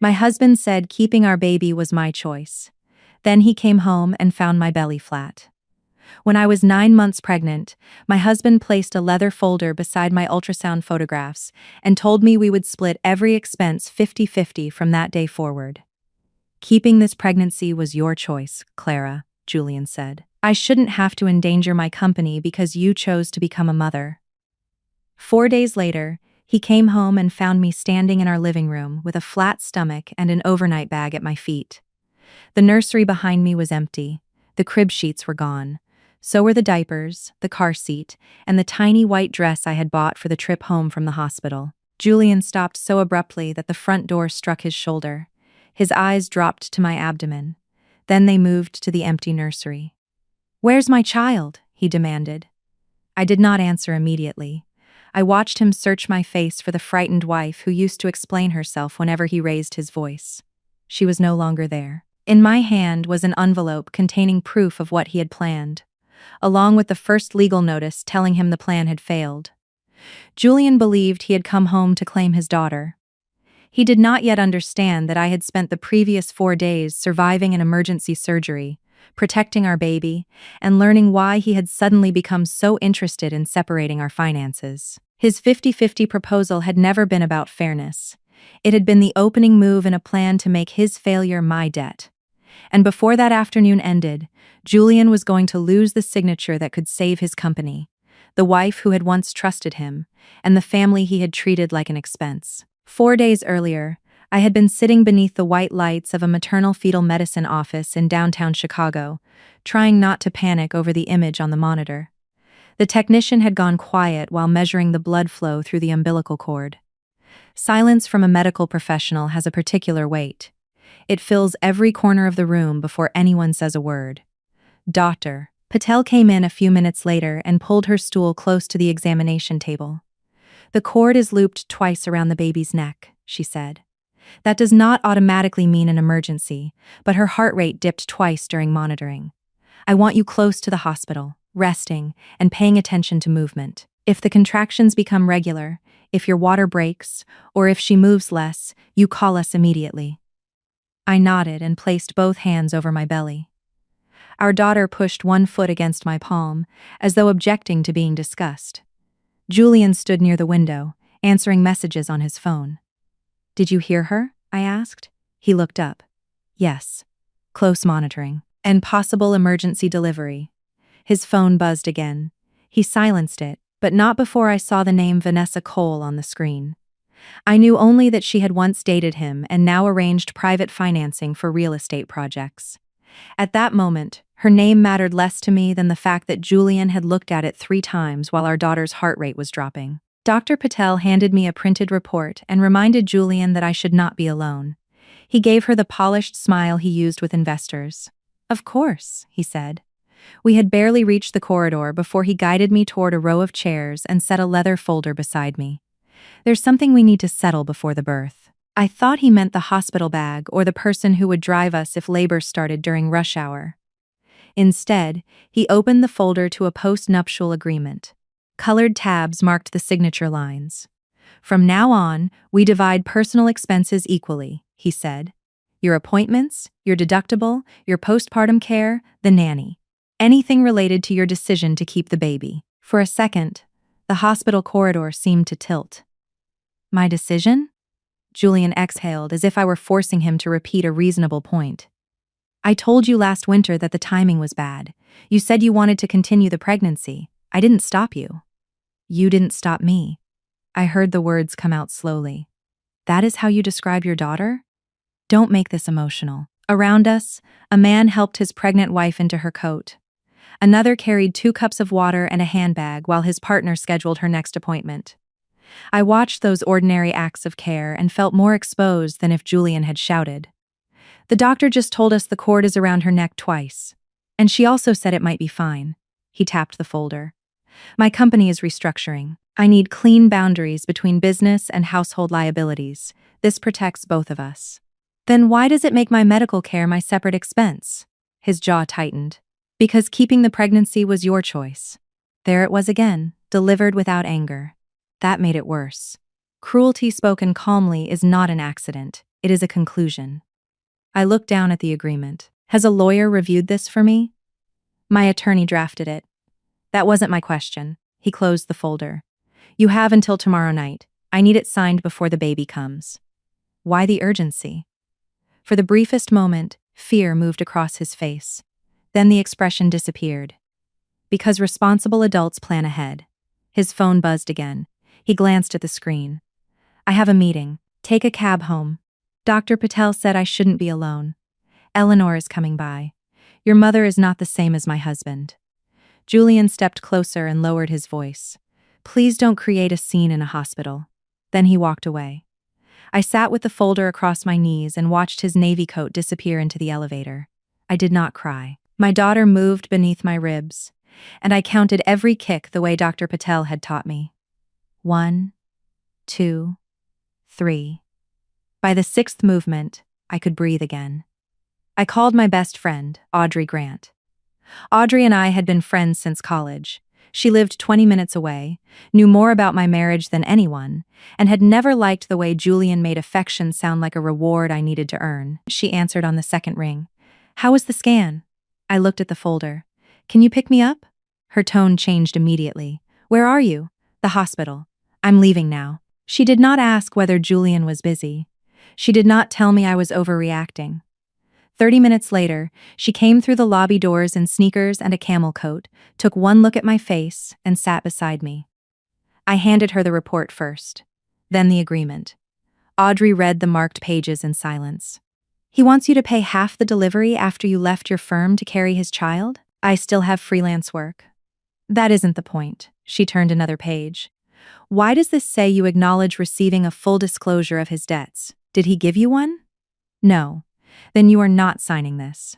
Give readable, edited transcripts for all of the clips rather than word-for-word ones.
My husband said keeping our baby was my choice. Then he came home and found my belly flat. When I was 9 months pregnant, my husband placed a leather folder beside my ultrasound photographs and told me we would split every expense 50-50 from that day forward. Keeping this pregnancy was your choice, Clara, Julian said. I shouldn't have to endanger my company because you chose to become a mother. 4 days later, he came home and found me standing in our living room with a flat stomach and an overnight bag at my feet. The nursery behind me was empty. The crib sheets were gone. So were the diapers, the car seat, and the tiny white dress I had bought for the trip home from the hospital. Julian stopped so abruptly that the front door struck his shoulder. His eyes dropped to my abdomen. Then they moved to the empty nursery. "Where's my child?" he demanded. I did not answer immediately. I watched him search my face for the frightened wife who used to explain herself whenever he raised his voice. She was no longer there. In my hand was an envelope containing proof of what he had planned, along with the first legal notice telling him the plan had failed. Julian believed he had come home to claim his daughter. He did not yet understand that I had spent the previous 4 days surviving an emergency surgery, protecting our baby, and learning why he had suddenly become so interested in separating our finances. His 50-50 proposal had never been about fairness. It had been the opening move in a plan to make his failure my debt. And before that afternoon ended, Julian was going to lose the signature that could save his company, the wife who had once trusted him, and the family he had treated like an expense. 4 days earlier, I had been sitting beneath the white lights of a maternal fetal medicine office in downtown Chicago, trying not to panic over the image on the monitor. The technician had gone quiet while measuring the blood flow through the umbilical cord. Silence from a medical professional has a particular weight. It fills every corner of the room before anyone says a word. Dr. Patel came in a few minutes later and pulled her stool close to the examination table. "The cord is looped twice around the baby's neck," she said. "That does not automatically mean an emergency, but her heart rate dipped twice during monitoring. I want you close to the hospital, resting, and paying attention to movement. If the contractions become regular, if your water breaks, or if she moves less, you call us immediately." I nodded and placed both hands over my belly. Our daughter pushed one foot against my palm, as though objecting to being discussed. Julian stood near the window, answering messages on his phone. "Did you hear her?" I asked. He looked up. "Yes. Close monitoring. And possible emergency delivery." His phone buzzed again. He silenced it, but not before I saw the name Vanessa Cole on the screen. I knew only that she had once dated him and now arranged private financing for real estate projects. At that moment, her name mattered less to me than the fact that Julian had looked at it 3 times while our daughter's heart rate was dropping. Dr. Patel handed me a printed report and reminded Julian that I should not be alone. He gave her the polished smile he used with investors. "Of course," he said. We had barely reached the corridor before he guided me toward a row of chairs and set a leather folder beside me. "There's something we need to settle before the birth." I thought he meant the hospital bag or the person who would drive us if labor started during rush hour. Instead, he opened the folder to a post-nuptial agreement. Colored tabs marked the signature lines. "From now on, we divide personal expenses equally," he said. "Your appointments, your deductible, your postpartum care, the nanny. Anything related to your decision to keep the baby." For a second, the hospital corridor seemed to tilt. "My decision?" Julian exhaled as if I were forcing him to repeat a reasonable point. "I told you last winter that the timing was bad. You said you wanted to continue the pregnancy. I didn't stop you." "You didn't stop me." I heard the words come out slowly. "That is how you describe your daughter? Don't make this emotional." Around us, a man helped his pregnant wife into her coat. Another carried 2 cups of water and a handbag while his partner scheduled her next appointment. I watched those ordinary acts of care and felt more exposed than if Julian had shouted. "The doctor just told us the cord is around her neck twice. And she also said it might be fine." He tapped the folder. "My company is restructuring. I need clean boundaries between business and household liabilities. This protects both of us." "Then why does it make my medical care my separate expense?" His jaw tightened. "Because keeping the pregnancy was your choice." There it was again, delivered without anger. That made it worse. Cruelty spoken calmly is not an accident. It is a conclusion. I looked down at the agreement. Has a lawyer reviewed this for me? My attorney drafted it. That wasn't my question. He closed the folder. You have until tomorrow night. I need it signed before the baby comes. Why the urgency? For the briefest moment, fear moved across his face. Then the expression disappeared. Because responsible adults plan ahead. His phone buzzed again. He glanced at the screen. I have a meeting. Take a cab home. Dr. Patel said I shouldn't be alone. Eleanor is coming by. Your mother is not the same as my husband. Julian stepped closer and lowered his voice. Please don't create a scene in a hospital. Then he walked away. I sat with the folder across my knees and watched his navy coat disappear into the elevator. I did not cry. My daughter moved beneath my ribs, and I counted every kick the way Dr. Patel had taught me. 1, 2, 3. By the sixth movement, I could breathe again. I called my best friend, Audrey Grant. Audrey and I had been friends since college. She lived 20 minutes away, knew more about my marriage than anyone, and had never liked the way Julian made affection sound like a reward I needed to earn. She answered on the second ring. How was the scan? I looked at the folder. Can you pick me up? Her tone changed immediately. Where are you? The hospital. I'm leaving now. She did not ask whether Julian was busy. She did not tell me I was overreacting. 30 minutes later, she came through the lobby doors in sneakers and a camel coat, took one look at my face, and sat beside me. I handed her the report first, then the agreement. Audrey read the marked pages in silence. He wants you to pay half the delivery after you left your firm to carry his child? I still have freelance work. That isn't the point. She turned another page. Why does this say you acknowledge receiving a full disclosure of his debts? Did he give you one? No. Then you are not signing this.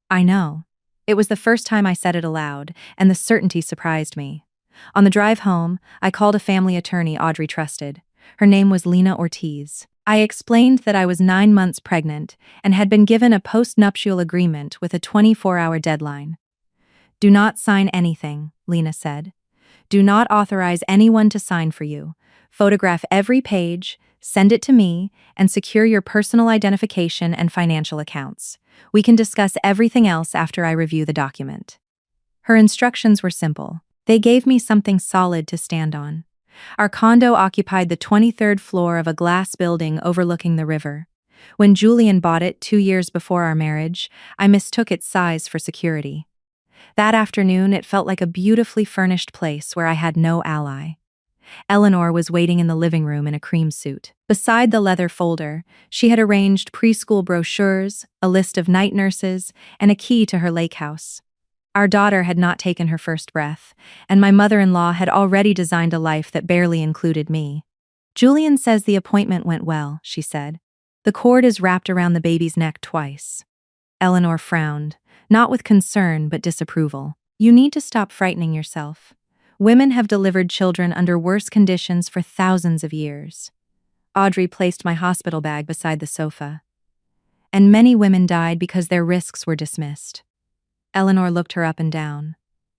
I know. It was the first time I said it aloud, and the certainty surprised me. On the drive home, I called a family attorney Audrey trusted. Her name was Lena Ortiz. I explained that I was 9 months pregnant and had been given a post-nuptial agreement with a 24-hour deadline. Do not sign anything, Lena said. Do not authorize anyone to sign for you. Photograph every page, send it to me, and secure your personal identification and financial accounts. We can discuss everything else after I review the document. Her instructions were simple. They gave me something solid to stand on. Our condo occupied the 23rd floor of a glass building overlooking the river. When Julian bought it 2 years before our marriage, I mistook its size for security. That afternoon, it felt like a beautifully furnished place where I had no ally. Eleanor was waiting in the living room in a cream suit. Beside the leather folder, she had arranged preschool brochures, a list of night nurses, and a key to her lake house. Our daughter had not taken her first breath, and my mother-in-law had already designed a life that barely included me. Julian says the appointment went well, she said. The cord is wrapped around the baby's neck twice. Eleanor frowned, not with concern but disapproval. You need to stop frightening yourself. Women have delivered children under worse conditions for thousands of years. Audrey placed my hospital bag beside the sofa. And many women died because their risks were dismissed. Eleanor looked her up and down.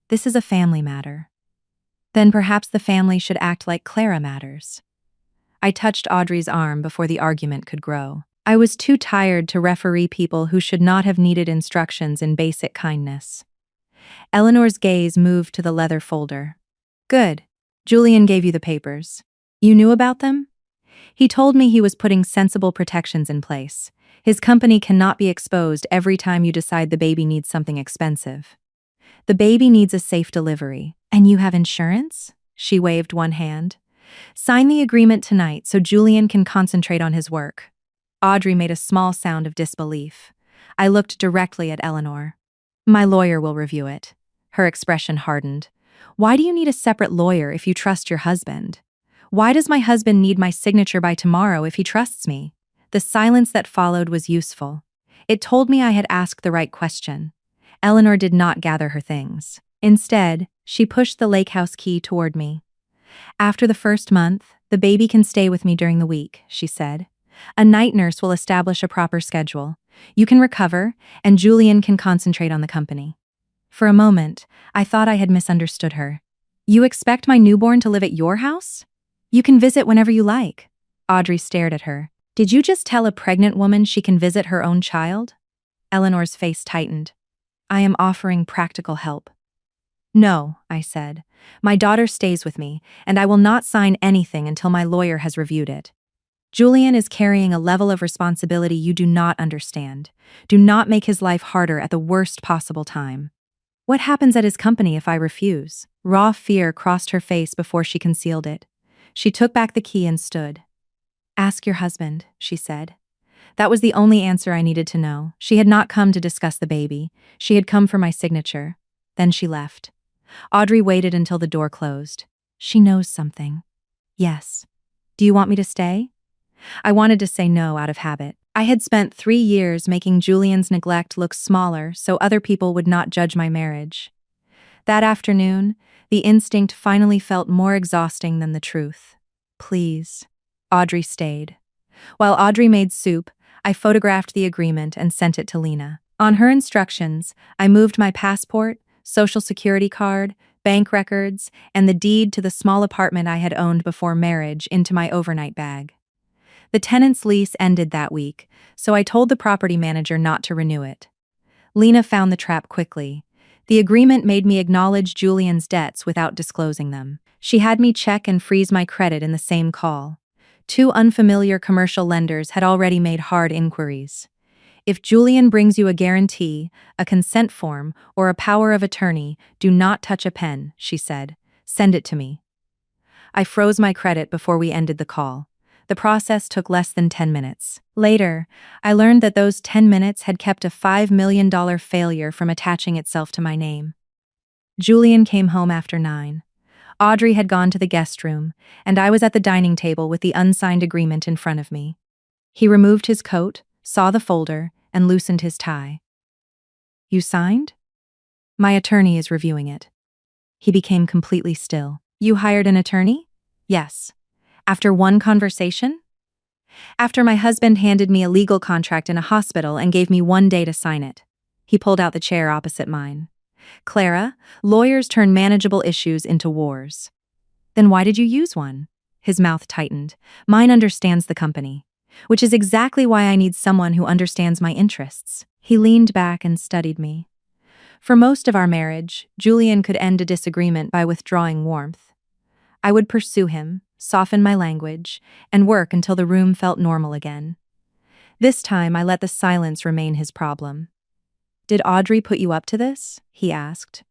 This is a family matter. Then perhaps the family should act like Clara matters. I touched Audrey's arm before the argument could grow. I was too tired to referee people who should not have needed instructions in basic kindness. Eleanor's gaze moved to the leather folder. Good. Julian gave you the papers. You knew about them? He told me he was putting sensible protections in place. His company cannot be exposed every time you decide the baby needs something expensive. The baby needs a safe delivery. And you have insurance? She waved one hand. Sign the agreement tonight so Julian can concentrate on his work. Audrey made a small sound of disbelief. I looked directly at Eleanor. My lawyer will review it. Her expression hardened. Why do you need a separate lawyer if you trust your husband? Why does my husband need my signature by tomorrow if he trusts me? The silence that followed was useful. It told me I had asked the right question. Eleanor did not gather her things. Instead, she pushed the lake house key toward me. After the first month, the baby can stay with me during the week, she said. A night nurse will establish a proper schedule. You can recover, and Julian can concentrate on the company. For a moment, I thought I had misunderstood her. You expect my newborn to live at your house? You can visit whenever you like. Audrey stared at her. Did you just tell a pregnant woman she can visit her own child? Eleanor's face tightened. I am offering practical help. No, I said. My daughter stays with me, and I will not sign anything until my lawyer has reviewed it. Julian is carrying a level of responsibility you do not understand. Do not make his life harder at the worst possible time. What happens at his company if I refuse? Raw fear crossed her face before she concealed it. She took back the key and stood. Ask your husband, she said. That was the only answer I needed to know. She had not come to discuss the baby. She had come for my signature. Then she left. Audrey waited until the door closed. She knows something. Yes. Do you want me to stay? I wanted to say no out of habit. I had spent 3 years making Julian's neglect look smaller so other people would not judge my marriage. That afternoon, the instinct finally felt more exhausting than the truth. Please. Audrey stayed. While Audrey made soup, I photographed the agreement and sent it to Lena. On her instructions, I moved my passport, social security card, bank records, and the deed to the small apartment I had owned before marriage into my overnight bag. The tenant's lease ended that week, so I told the property manager not to renew it. Lena found the trap quickly. The agreement made me acknowledge Julian's debts without disclosing them. She had me check and freeze my credit in the same call. 2 unfamiliar commercial lenders had already made hard inquiries. If Julian brings you a guarantee, a consent form, or a power of attorney, do not touch a pen, she said. Send it to me. I froze my credit before we ended the call. The process took less than 10 minutes. Later, I learned that those 10 minutes had kept a $5 million failure from attaching itself to my name. Julian came home after 9. Audrey had gone to the guest room, and I was at the dining table with the unsigned agreement in front of me. He removed his coat, saw the folder, and loosened his tie. You signed? My attorney is reviewing it. He became completely still. You hired an attorney? Yes. After one conversation? After my husband handed me a legal contract in a hospital and gave me 1 day to sign it. He pulled out the chair opposite mine. Clara, lawyers turn manageable issues into wars. Then why did you use one? His mouth tightened. Mine understands the company, which is exactly why I need someone who understands my interests. He leaned back and studied me. For most of our marriage, Julian could end a disagreement by withdrawing warmth. I would pursue him, soften my language, and work until the room felt normal again. This time, I let the silence remain his problem. Did Audrey put you up to this? He asked.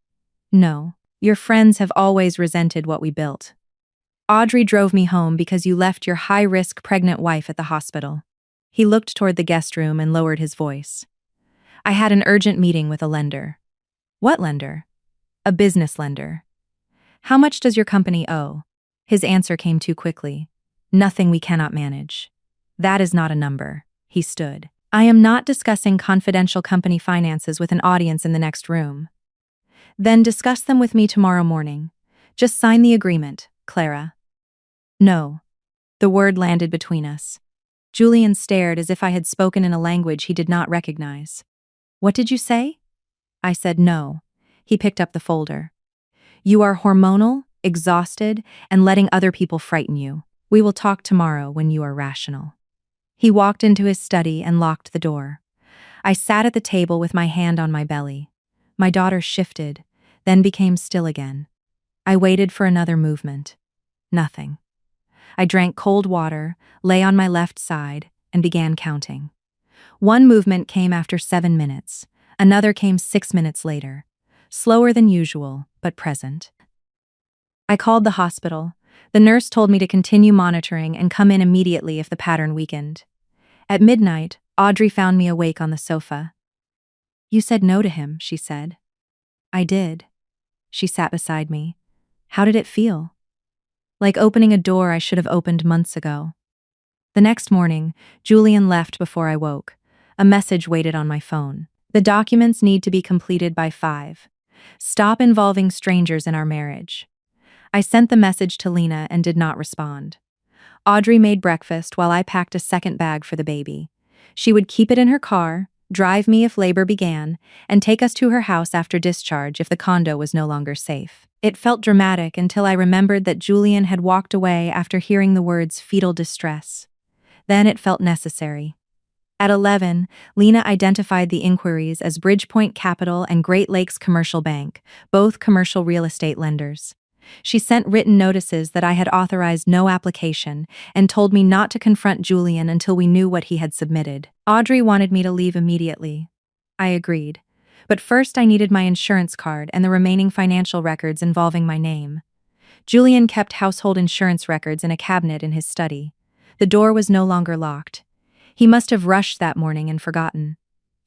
No. Your friends have always resented what we built. Audrey drove me home because you left your high-risk pregnant wife at the hospital. He looked toward the guest room and lowered his voice. I had an urgent meeting with a lender. What lender? A business lender. How much does your company owe? His answer came too quickly. Nothing we cannot manage. That is not a number. He stood. I am not discussing confidential company finances with an audience in the next room. Then discuss them with me tomorrow morning. Just sign the agreement, Clara. No. The word landed between us. Julian stared as if I had spoken in a language he did not recognize. What did you say? I said no. He picked up the folder. You are hormonal, exhausted, and letting other people frighten you. We will talk tomorrow when you are rational. He walked into his study and locked the door. I sat at the table with my hand on my belly. My daughter shifted, then became still again. I waited for another movement. Nothing. I drank cold water, lay on my left side, and began counting. One movement came after 7 minutes. Another came 6 minutes later. Slower than usual, but present. I called the hospital. The nurse told me to continue monitoring and come in immediately if the pattern weakened. At midnight, Audrey found me awake on the sofa. You said no to him, she said. I did. She sat beside me. How did it feel? Like opening a door I should have opened months ago. The next morning, Julian left before I woke. A message waited on my phone. The documents need to be completed by 5. Stop involving strangers in our marriage. I sent the message to Lena and did not respond. Audrey made breakfast while I packed a second bag for the baby. She would keep it in her car, drive me if labor began, and take us to her house after discharge if the condo was no longer safe. It felt dramatic until I remembered that Julian had walked away after hearing the words fetal distress. Then it felt necessary. At 11, Lena identified the inquiries as Bridgepoint Capital and Great Lakes Commercial Bank, both commercial real estate lenders. She sent written notices that I had authorized no application and told me not to confront Julian until we knew what he had submitted. Audrey wanted me to leave immediately. I agreed. But first I needed my insurance card and the remaining financial records involving my name. Julian kept household insurance records in a cabinet in his study. The door was no longer locked. He must have rushed that morning and forgotten.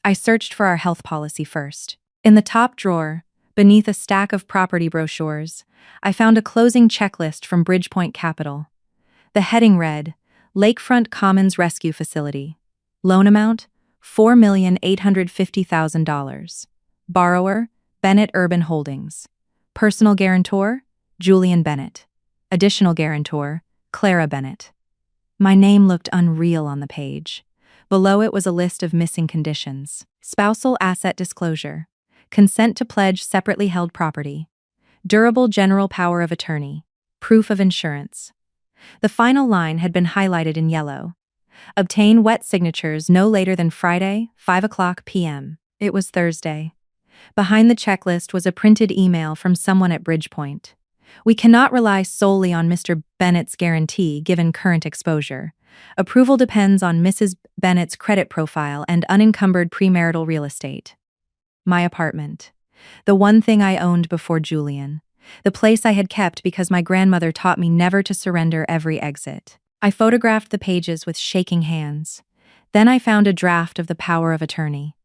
I searched for our health policy first. In the top drawer, beneath a stack of property brochures, I found a closing checklist from Bridgepoint Capital. The heading read, Lakefront Commons Rescue Facility. Loan amount, $4,850,000. Borrower, Bennett Urban Holdings. Personal guarantor, Julian Bennett. Additional guarantor, Clara Bennett. My name looked unreal on the page. Below it was a list of missing conditions. Spousal asset disclosure. Consent to pledge separately held property. Durable general power of attorney. Proof of insurance. The final line had been highlighted in yellow. Obtain wet signatures no later than Friday, 5:00 p.m. It was Thursday. Behind the checklist was a printed email from someone at Bridgepoint. We cannot rely solely on Mr. Bennett's guarantee given current exposure. Approval depends on Mrs. Bennett's credit profile and unencumbered premarital real estate. My apartment. The one thing I owned before Julian. The place I had kept because my grandmother taught me never to surrender every exit. I photographed the pages with shaking hands. Then I found a draft of the power of attorney.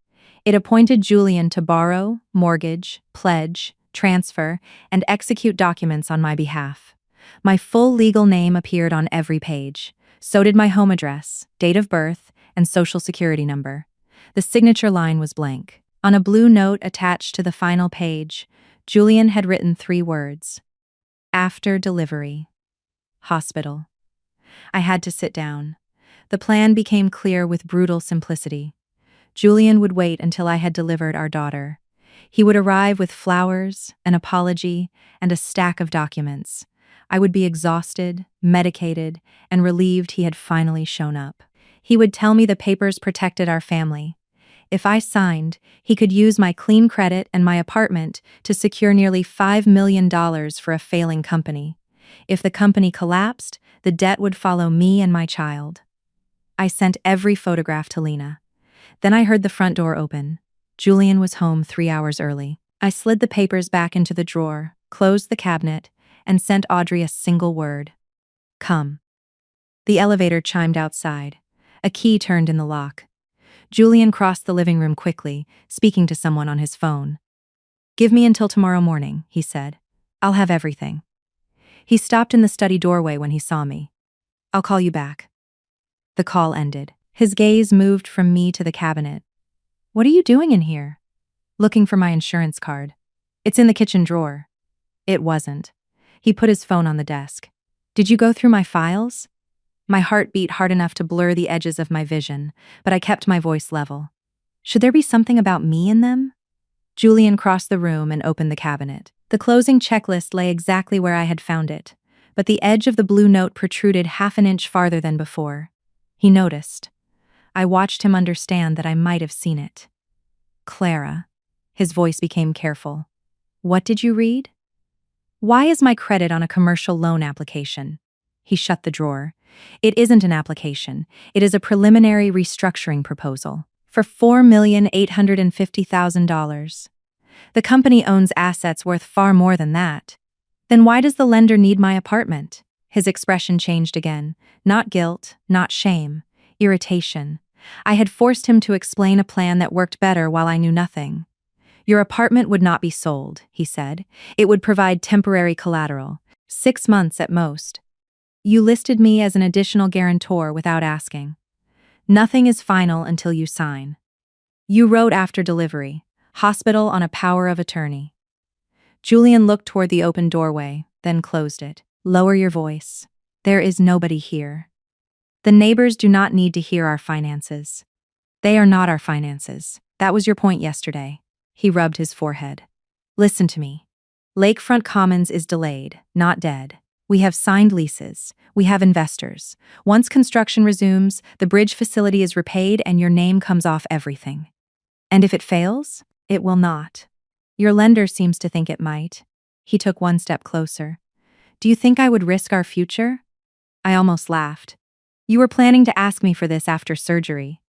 It appointed Julian to borrow, mortgage, pledge, transfer, and execute documents on my behalf. My full legal name appeared on every page. So did my home address, date of birth, and social security number. The signature line was blank. On a blue note attached to the final page, Julian had written 3 words. After delivery. Hospital. I had to sit down. The plan became clear with brutal simplicity. Julian would wait until I had delivered our daughter. He would arrive with flowers, an apology, and a stack of documents. I would be exhausted, medicated, and relieved he had finally shown up. He would tell me the papers protected our family. If I signed, he could use my clean credit and my apartment to secure nearly $5 million for a failing company. If the company collapsed, the debt would follow me and my child. I sent every photograph to Lena. Then I heard the front door open. Julian was home 3 hours early. I slid the papers back into the drawer, closed the cabinet, and sent Audrey a single word. Come. The elevator chimed outside. A key turned in the lock. Julian crossed the living room quickly, speaking to someone on his phone. Give me until tomorrow morning, he said. I'll have everything. He stopped in the study doorway when he saw me. I'll call you back. The call ended. His gaze moved from me to the cabinet. What are you doing in here? Looking for my insurance card. It's in the kitchen drawer. It wasn't. He put his phone on the desk. Did you go through my files? My heart beat hard enough to blur the edges of my vision, but I kept my voice level. Should there be something about me in them? Julian crossed the room and opened the cabinet. The closing checklist lay exactly where I had found it, but the edge of the blue note protruded half an inch farther than before. He noticed. I watched him understand that I might have seen it. Clara. His voice became careful. What did you read? Why is my credit on a commercial loan application? He shut the drawer. It isn't an application. It is a preliminary restructuring proposal for $4,850,000. The company owns assets worth far more than that. Then why does the lender need my apartment? His expression changed again. Not guilt, not shame, irritation. I had forced him to explain a plan that worked better while I knew nothing. Your apartment would not be sold, he said. It would provide temporary collateral, 6 months at most. You listed me as an additional guarantor without asking. Nothing is final until you sign. You wrote after delivery, hospital on a power of attorney. Julian looked toward the open doorway, then closed it. Lower your voice. There is nobody here. The neighbors do not need to hear our finances. They are not our finances. That was your point yesterday. He rubbed his forehead. Listen to me. Lakefront Commons is delayed, not dead. We have signed leases. We have investors. Once construction resumes, the bridge facility is repaid and your name comes off everything. And if it fails, it will not. Your lender seems to think it might. He took one step closer. Do you think I would risk our future? I almost laughed. You were planning to ask me for this after surgery.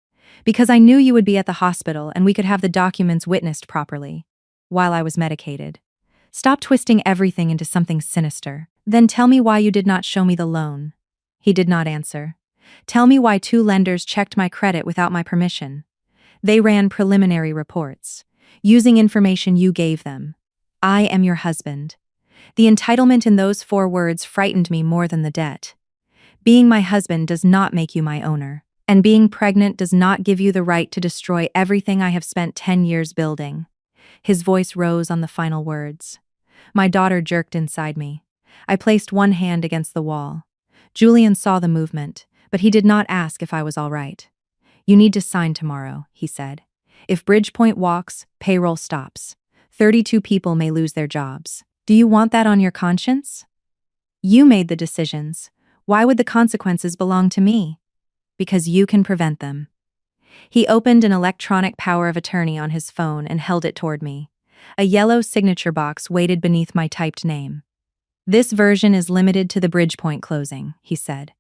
Because I knew you would be at the hospital and we could have the documents witnessed properly. While I was medicated. Stop twisting everything into something sinister. Then tell me why you did not show me the loan. He did not answer. Tell me why 2 lenders checked my credit without my permission. They ran preliminary reports, using information you gave them. I am your husband. The entitlement in those 4 words frightened me more than the debt. Being my husband does not make you my owner, and being pregnant does not give you the right to destroy everything I have spent 10 years building. His voice rose on the final words. My daughter jerked inside me. I placed one hand against the wall. Julian saw the movement, but he did not ask if I was all right. You need to sign tomorrow, he said. If Bridgepoint walks, payroll stops. 32 people may lose their jobs. Do you want that on your conscience? You made the decisions. Why would the consequences belong to me? Because you can prevent them. He opened an electronic power of attorney on his phone and held it toward me. A yellow signature box waited beneath my typed name. This version is limited to the Bridgepoint closing, he said.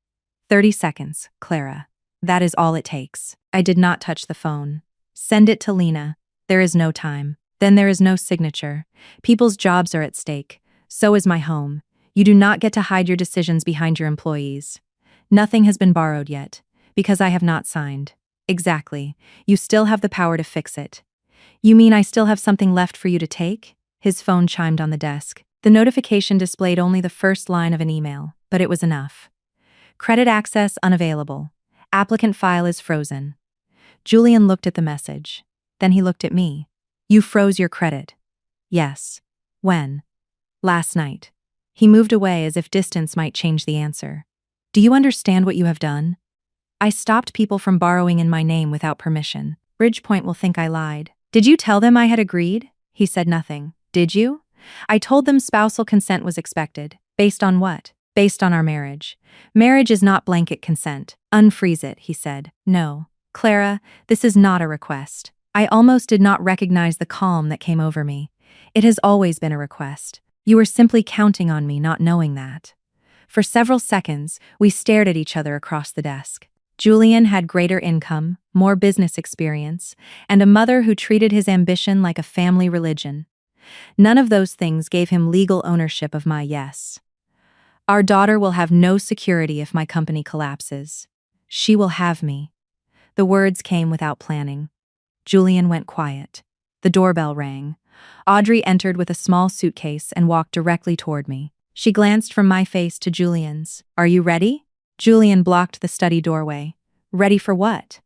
30 seconds, Clara. That is all it takes. I did not touch the phone. Send it to Lena. There is no time. Then there is no signature. People's jobs are at stake. So is my home. You do not get to hide your decisions behind your employees. Nothing has been borrowed yet, because I have not signed. Exactly. You still have the power to fix it. You mean I still have something left for you to take? His phone chimed on the desk. The notification displayed only the first line of an email, but it was enough. Credit access unavailable. Applicant file is frozen. Julian looked at the message. Then he looked at me. You froze your credit. Yes. When? Last night. He moved away as if distance might change the answer. Do you understand what you have done? I stopped people from borrowing in my name without permission. Bridgepoint will think I lied. Did you tell them I had agreed? He said nothing. Did you? I told them spousal consent was expected. Based on what? Based on our marriage. Marriage is not blanket consent. Unfreeze it, he said. No. Clara, this is not a request. I almost did not recognize the calm that came over me. It has always been a request. You were simply counting on me not knowing that. For several seconds, we stared at each other across the desk. Julian had greater income, more business experience, and a mother who treated his ambition like a family religion. None of those things gave him legal ownership of my yes. Our daughter will have no security if my company collapses. She will have me. The words came without planning. Julian went quiet. The doorbell rang. Audrey entered with a small suitcase and walked directly toward me. She glanced from my face to Julian's. Are you ready? Julian blocked the study doorway. Ready for what?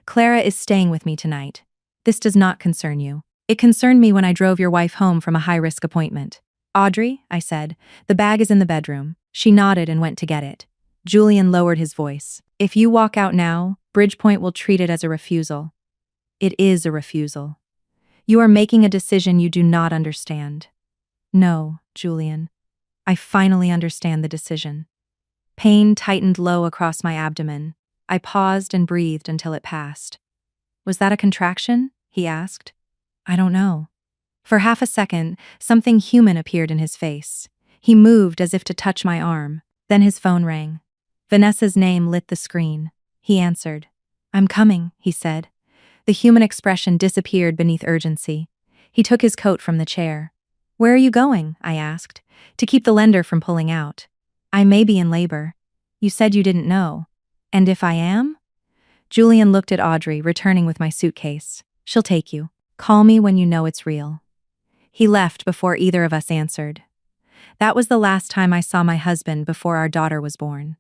Clara is staying with me tonight. This does not concern you. It concerned me when I drove your wife home from a high-risk appointment. Audrey, I said, the bag is in the bedroom. She nodded and went to get it. Julian lowered his voice. If you walk out now, Bridgepoint will treat it as a refusal. It is a refusal. You are making a decision you do not understand. No, Julian. I finally understand the decision. Pain tightened low across my abdomen. I paused and breathed until it passed. Was that a contraction? He asked. I don't know. For half a second, something human appeared in his face. He moved as if to touch my arm. Then his phone rang. Vanessa's name lit the screen. He answered. I'm coming, he said. The human expression disappeared beneath urgency. He took his coat from the chair. Where are you going? I asked. To keep the lender from pulling out. I may be in labor. You said you didn't know. And if I am? Julian looked at Audrey, returning with my suitcase. She'll take you. Call me when you know it's real. He left before either of us answered. That was the last time I saw my husband before our daughter was born.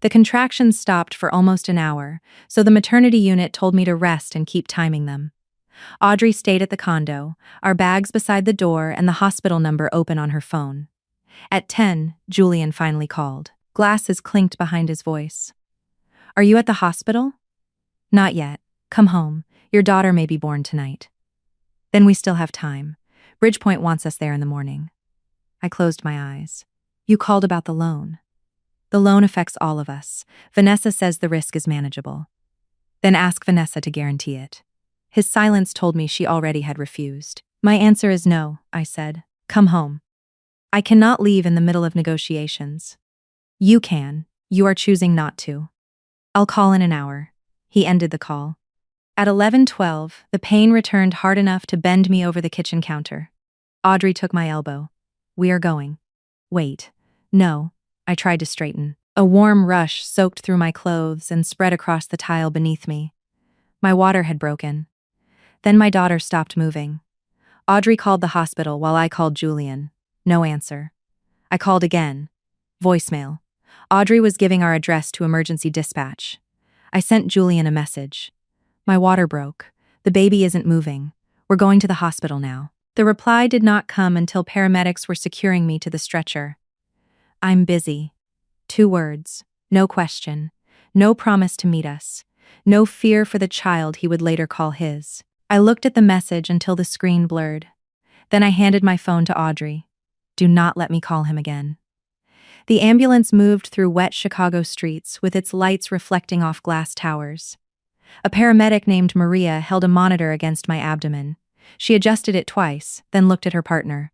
The contractions stopped for almost an hour, so the maternity unit told me to rest and keep timing them. Audrey stayed at the condo, our bags beside the door and the hospital number open on her phone. At 10, Julian finally called. Glasses clinked behind his voice. Are you at the hospital? Not yet. Come home. Your daughter may be born tonight. Then we still have time. Bridgepoint wants us there in the morning. I closed my eyes. You called about the loan. The loan affects all of us. Vanessa says the risk is manageable. Then ask Vanessa to guarantee it. His silence told me she already had refused. My answer is no, I said. Come home. I cannot leave in the middle of negotiations. You can. You are choosing not to. I'll call in an hour. He ended the call. At 11:12, the pain returned hard enough to bend me over the kitchen counter. Audrey took my elbow. We are going. Wait. No. I tried to straighten. A warm rush soaked through my clothes and spread across the tile beneath me. My water had broken. Then my daughter stopped moving. Audrey called the hospital while I called Julian. No answer. I called again. Voicemail. Audrey was giving our address to emergency dispatch. I sent Julian a message. My water broke. The baby isn't moving. We're going to the hospital now. The reply did not come until paramedics were securing me to the stretcher. I'm busy. 2 words. No question. No promise to meet us. No fear for the child he would later call his. I looked at the message until the screen blurred. Then I handed my phone to Audrey. Do not let me call him again. The ambulance moved through wet Chicago streets with its lights reflecting off glass towers. A paramedic named Maria held a monitor against my abdomen. She adjusted it twice, then looked at her partner.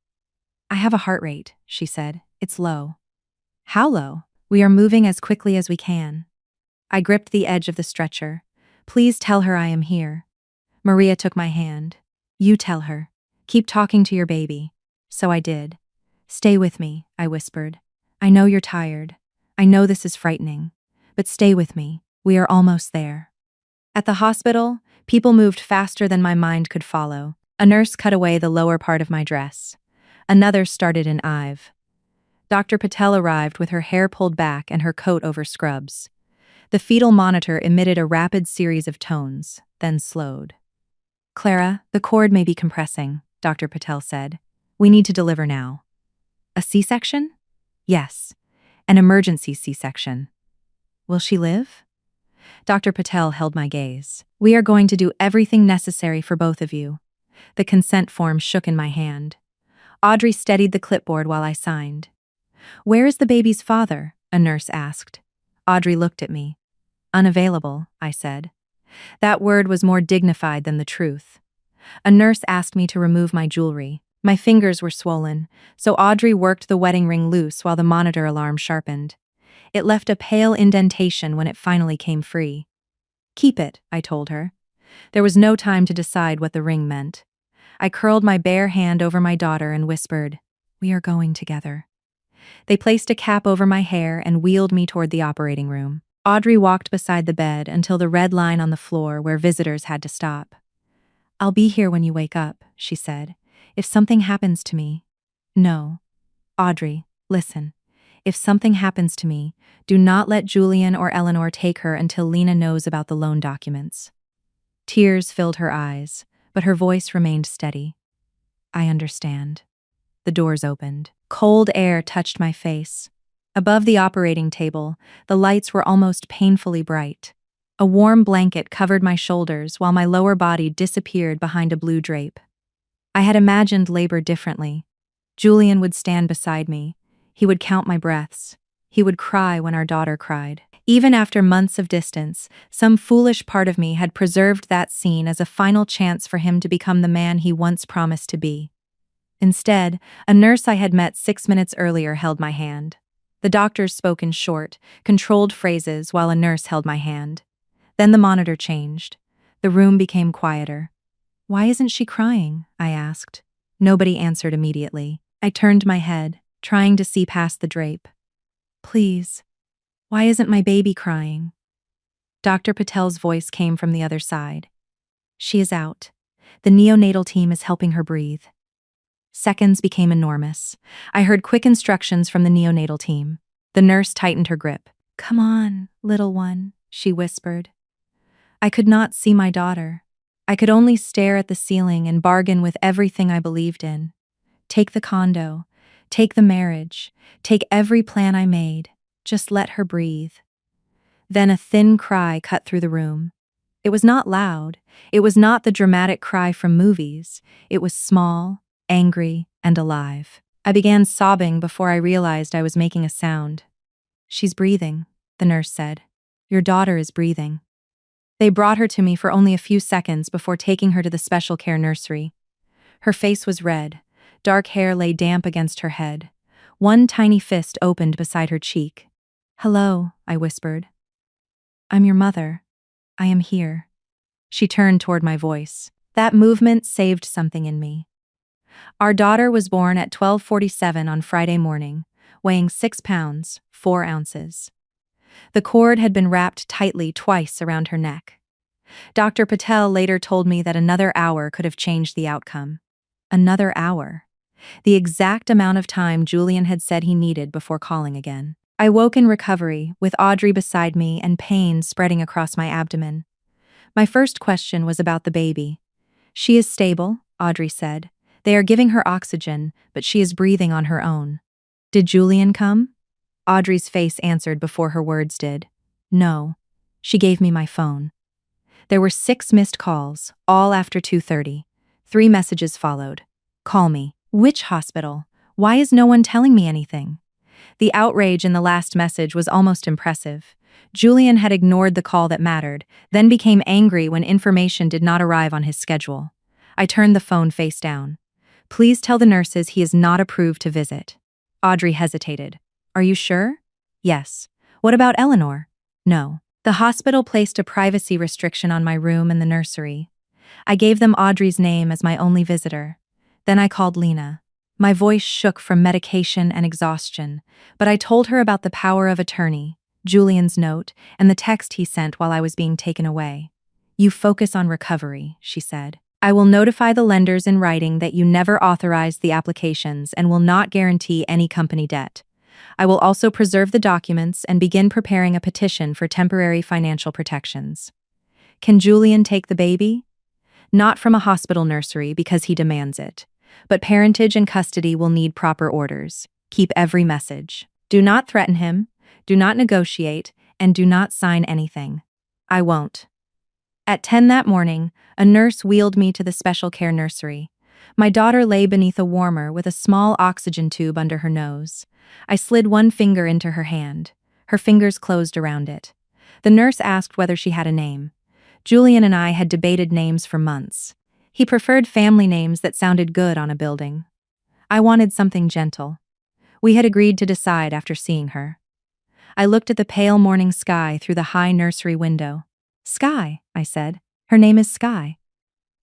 I have a heart rate, she said. It's low. How low? We are moving as quickly as we can. I gripped the edge of the stretcher. Please tell her I am here. Maria took my hand. You tell her. Keep talking to your baby. So I did. Stay with me, I whispered. I know you're tired. I know this is frightening. But stay with me. We are almost there. At the hospital, people moved faster than my mind could follow. A nurse cut away the lower part of my dress. Another started an IV. Dr. Patel arrived with her hair pulled back and her coat over scrubs. The fetal monitor emitted a rapid series of tones, then slowed. Clara, the cord may be compressing, Dr. Patel said. We need to deliver now. A C-section? Yes. An emergency C-section. Will she live? Dr. Patel held my gaze. We are going to do everything necessary for both of you. The consent form shook in my hand. Audrey steadied the clipboard while I signed. Where is the baby's father? A nurse asked. Audrey looked at me. Unavailable, I said. That word was more dignified than the truth. A nurse asked me to remove my jewelry. My fingers were swollen, so Audrey worked the wedding ring loose while the monitor alarm sharpened. It left a pale indentation when it finally came free. Keep it, I told her. There was no time to decide what the ring meant. I curled my bare hand over my daughter and whispered, We are going together. They placed a cap over my hair and wheeled me toward the operating room. Audrey walked beside the bed until the red line on the floor where visitors had to stop. I'll be here when you wake up, she said. If something happens to me. No. Audrey, listen. If something happens to me, do not let Julian or Eleanor take her until Lena knows about the loan documents. Tears filled her eyes, but her voice remained steady. I understand. The doors opened. Cold air touched my face. Above the operating table, the lights were almost painfully bright. A warm blanket covered my shoulders while my lower body disappeared behind a blue drape. I had imagined labor differently. Julian would stand beside me. He would count my breaths. He would cry when our daughter cried. Even after months of distance, some foolish part of me had preserved that scene as a final chance for him to become the man he once promised to be. Instead, a nurse I had met 6 minutes earlier held my hand. The doctors spoke in short, controlled phrases while a nurse held my hand. Then the monitor changed. The room became quieter. Why isn't she crying? I asked. Nobody answered immediately. I turned my head, trying to see past the drape. Please, why isn't my baby crying? Dr. Patel's voice came from the other side. She is out. The neonatal team is helping her breathe. Seconds became enormous. I heard quick instructions from the neonatal team. The nurse tightened her grip. Come on, little one, she whispered. I could not see my daughter. I could only stare at the ceiling and bargain with everything I believed in. Take the condo. Take the marriage. Take every plan I made. Just let her breathe. Then a thin cry cut through the room. It was not loud. It was not the dramatic cry from movies. It was small, angry, and alive. I began sobbing before I realized I was making a sound. "She's breathing," the nurse said. "Your daughter is breathing." They brought her to me for only a few seconds before taking her to the special care nursery. Her face was red. Dark hair lay damp against her head. One tiny fist opened beside her cheek. "Hello," I whispered. "I'm your mother. I am here." She turned toward my voice. That movement saved something in me. Our daughter was born at 12:47 on Friday morning, weighing 6 pounds, 4 ounces. The cord had been wrapped tightly twice around her neck. Dr. Patel later told me that another hour could have changed the outcome. Another hour. The exact amount of time Julian had said he needed before calling again. I woke in recovery, with Audrey beside me and pain spreading across my abdomen. My first question was about the baby. "She is stable," Audrey said. "They are giving her oxygen, but she is breathing on her own." "Did Julian come?" Audrey's face answered before her words did. "No." She gave me my phone. There were 6 missed calls, all after 2:30. 3 messages followed. "Call me." "Which hospital? Why is no one telling me anything?" The outrage in the last message was almost impressive. Julian had ignored the call that mattered, then became angry when information did not arrive on his schedule. I turned the phone face down. "Please tell the nurses he is not approved to visit." Audrey hesitated. "Are you sure?" "Yes." "What about Eleanor?" "No." The hospital placed a privacy restriction on my room and the nursery. I gave them Audrey's name as my only visitor. Then I called Lena. My voice shook from medication and exhaustion, but I told her about the power of attorney, Julian's note, and the text he sent while I was being taken away. "You focus on recovery," she said. "I will notify the lenders in writing that you never authorized the applications and will not guarantee any company debt. I will also preserve the documents and begin preparing a petition for temporary financial protections." "Can Julian take the baby?" "Not from a hospital nursery because he demands it. But parentage and custody will need proper orders. Keep every message. Do not threaten him, do not negotiate, and do not sign anything." "I won't." At 10 that morning, a nurse wheeled me to the special care nursery. My daughter lay beneath a warmer with a small oxygen tube under her nose. I slid one finger into her hand. Her fingers closed around it. The nurse asked whether she had a name. Julian and I had debated names for months. He preferred family names that sounded good on a building. I wanted something gentle. We had agreed to decide after seeing her. I looked at the pale morning sky through the high nursery window. "Sky," I said. "Her name is Sky."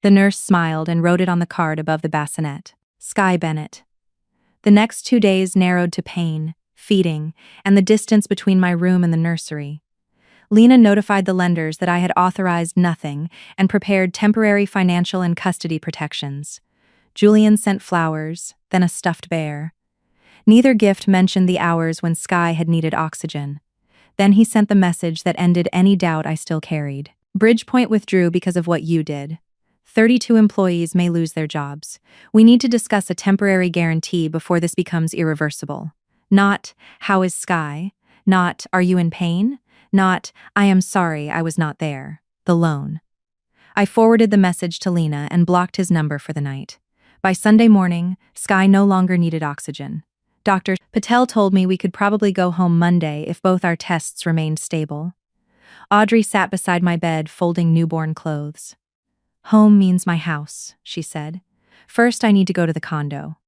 The nurse smiled and wrote it on the card above the bassinet. "Sky Bennett." The next 2 days narrowed to pain, feeding, and the distance between my room and the nursery. Lena notified the lenders that I had authorized nothing and prepared temporary financial and custody protections. Julian sent flowers, then a stuffed bear. Neither gift mentioned the hours when Sky had needed oxygen. Then he sent the message that ended any doubt I still carried. "Bridgepoint withdrew because of what you did. 32 employees may lose their jobs. We need to discuss a temporary guarantee before this becomes irreversible. Not, 'How is Sky?' Not, 'Are you in pain?' Not, 'I am sorry I was not there.' The loan." I forwarded the message to Lena and blocked his number for the night. By Sunday morning, Sky no longer needed oxygen. Dr. Patel told me we could probably go home Monday if both our tests remained stable. Audrey sat beside my bed folding newborn clothes. "Home means my house," she said. "First, I need to go to the condo."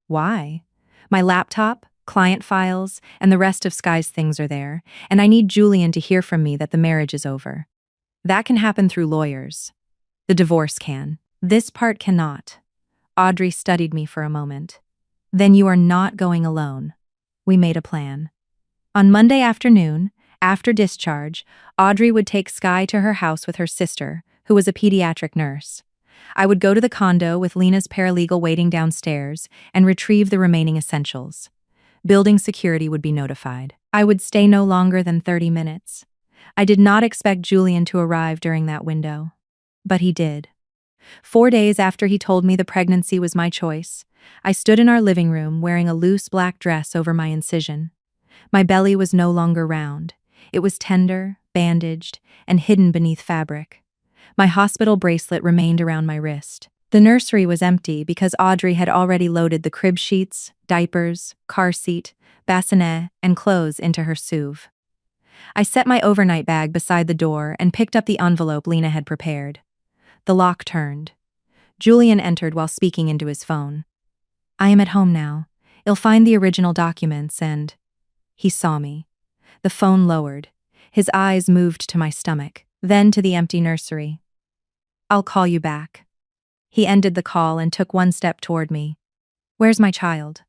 "Why?" "My laptop, client files, and the rest of Sky's things are there, and I need Julian to hear from me that the marriage is over." "That can happen through lawyers." "The divorce can. This part cannot." Audrey studied me for a moment. "Then you are not going alone." We made a plan. On Monday afternoon, after discharge, Audrey would take Sky to her house with her sister, who was a pediatric nurse. I would go to the condo with Lena's paralegal waiting downstairs and retrieve the remaining essentials. Building security would be notified. I would stay no longer than 30 minutes. I did not expect Julian to arrive during that window. But he did. 4 days after he told me the pregnancy was my choice, I stood in our living room wearing a loose black dress over my incision. My belly was no longer round. It was tender, bandaged, and hidden beneath fabric. My hospital bracelet remained around my wrist. The nursery was empty because Audrey had already loaded the crib sheets, diapers, car seat, bassinet, and clothes into her SUV. I set my overnight bag beside the door and picked up the envelope Lena had prepared. The lock turned. Julian entered while speaking into his phone. "I am at home now. You'll find the original documents and—" He saw me. The phone lowered. His eyes moved to my stomach, then to the empty nursery. "I'll call you back." He ended the call and took one step toward me. "Where's my child?"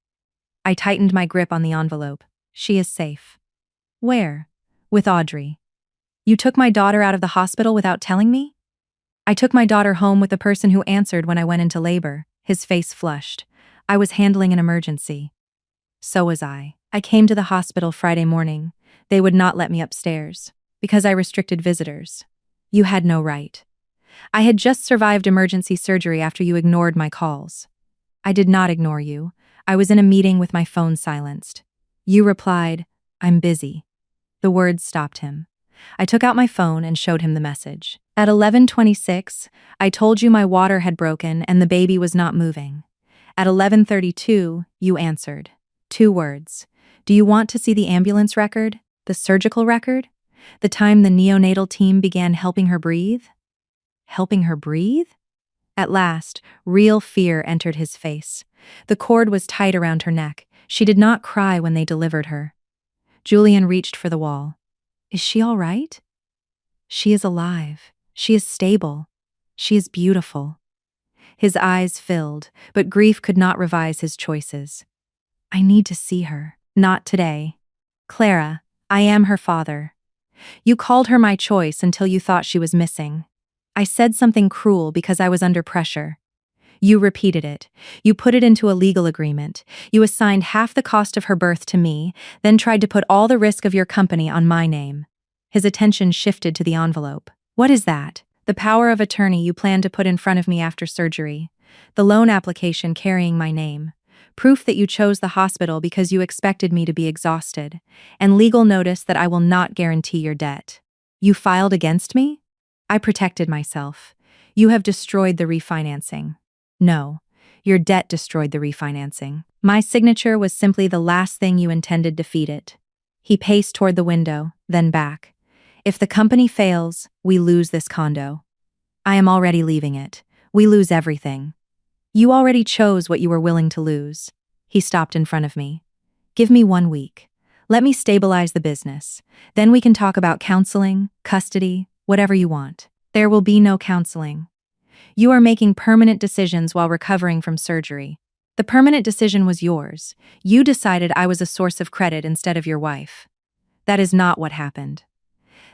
I tightened my grip on the envelope. "She is safe." "Where?" "With Audrey." "You took my daughter out of the hospital without telling me?" "I took my daughter home with the person who answered when I went into labor." His face flushed. "I was handling an emergency." "So was I. I came to the hospital Friday morning. They would not let me upstairs because I restricted visitors." "You had no right." "I had just survived emergency surgery after you ignored my calls." "I did not ignore you. I was in a meeting with my phone silenced." "You replied, 'I'm busy.'" The words stopped him. I took out my phone and showed him the message. "At 11:26, I told you my water had broken and the baby was not moving. At 11:32, you answered. 2 words. Do you want to see the ambulance record? The surgical record? The time the neonatal team began helping her breathe?" Helping her breathe? At last, real fear entered his face. The cord was tight around her neck. She did not cry when they delivered her. Julian reached for the wall. "Is she all right?" "She is alive. She is stable. She is beautiful." His eyes filled, but grief could not revise his choices. "I need to see her." "Not today. Clara, I am her father. You called her my choice until you thought she was missing. I said something cruel because I was under pressure. You repeated it. You put it into a legal agreement. You assigned half the cost of her birth to me, then tried to put all the risk of your company on my name." His attention shifted to the envelope. "What is that?" "The power of attorney you planned to put in front of me after surgery. The loan application carrying my name. Proof that you chose the hospital because you expected me to be exhausted. And legal notice that I will not guarantee your debt." "You filed against me?" "I protected myself. You have destroyed the refinancing." "No, your debt destroyed the refinancing. My signature was simply the last thing you intended to feed it." He paced toward the window, then back. "If the company fails, we lose this condo. I am already leaving it. We lose everything. You already chose what you were willing to lose." He stopped in front of me. "Give me 1 week. Let me stabilize the business. Then we can talk about counseling, custody, whatever you want." "There will be no counseling. You are making permanent decisions while recovering from surgery. The permanent decision was yours. You decided I was a source of credit instead of your wife. That is not what happened."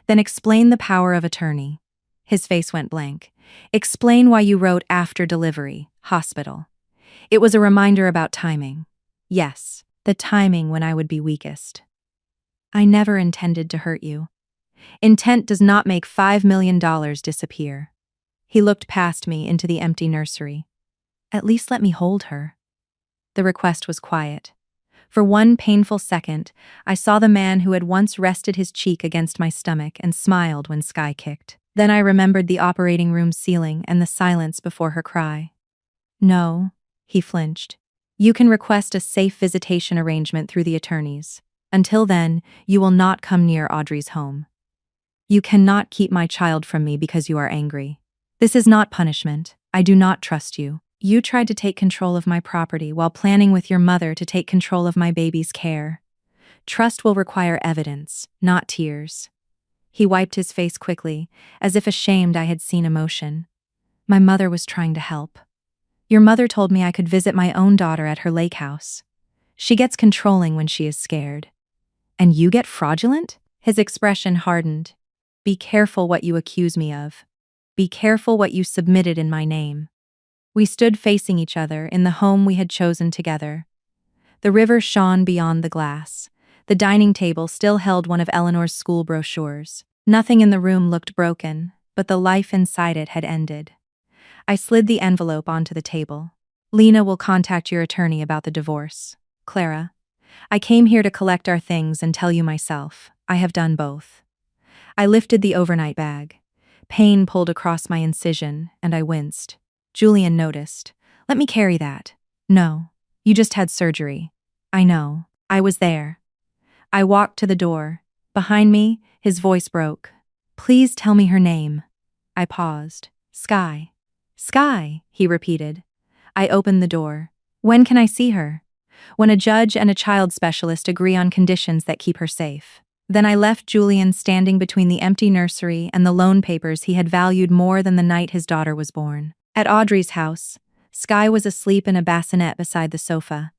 "Then explain the power of attorney." His face went blank. "Explain why you wrote after delivery, hospital." "It was a reminder about timing." "Yes, the timing when I would be weakest." "I never intended to hurt you. Intent does not make $5 million disappear." He looked past me into the empty nursery. "At least let me hold her." The request was quiet. For one painful second, I saw the man who had once rested his cheek against my stomach and smiled when Sky kicked. Then I remembered the operating room ceiling and the silence before her cry. "No," he flinched. "You can request a safe visitation arrangement through the attorneys. Until then, you will not come near Audrey's home. You cannot keep my child from me because you are angry. This is not punishment. I do not trust you. You tried to take control of my property while planning with your mother to take control of my baby's care. Trust will require evidence, not tears." He wiped his face quickly, as if ashamed I had seen emotion. "My mother was trying to help. Your mother told me I could visit my own daughter at her lake house. She gets controlling when she is scared." "And you get fraudulent?" His expression hardened. "Be careful what you accuse me of. Be careful what you submitted in my name." We stood facing each other in the home we had chosen together. The river shone beyond the glass. The dining table still held one of Eleanor's school brochures. Nothing in the room looked broken, but the life inside it had ended. I slid the envelope onto the table. "Lena will contact your attorney about the divorce. Clara, I came here to collect our things and tell you myself. I have done both." I lifted the overnight bag. Pain pulled across my incision, and I winced. Julian noticed. Let me carry that. No. You just had surgery. I know. I was there. I walked to the door. Behind me, his voice broke. Please tell me her name. I paused. Sky. Sky, he repeated. I opened the door. When can I see her? When a judge and a child specialist agree on conditions that keep her safe. Then I left Julian standing between the empty nursery and the loan papers he had valued more than the night his daughter was born. At Audrey's house, Sky was asleep in a bassinet beside the sofa.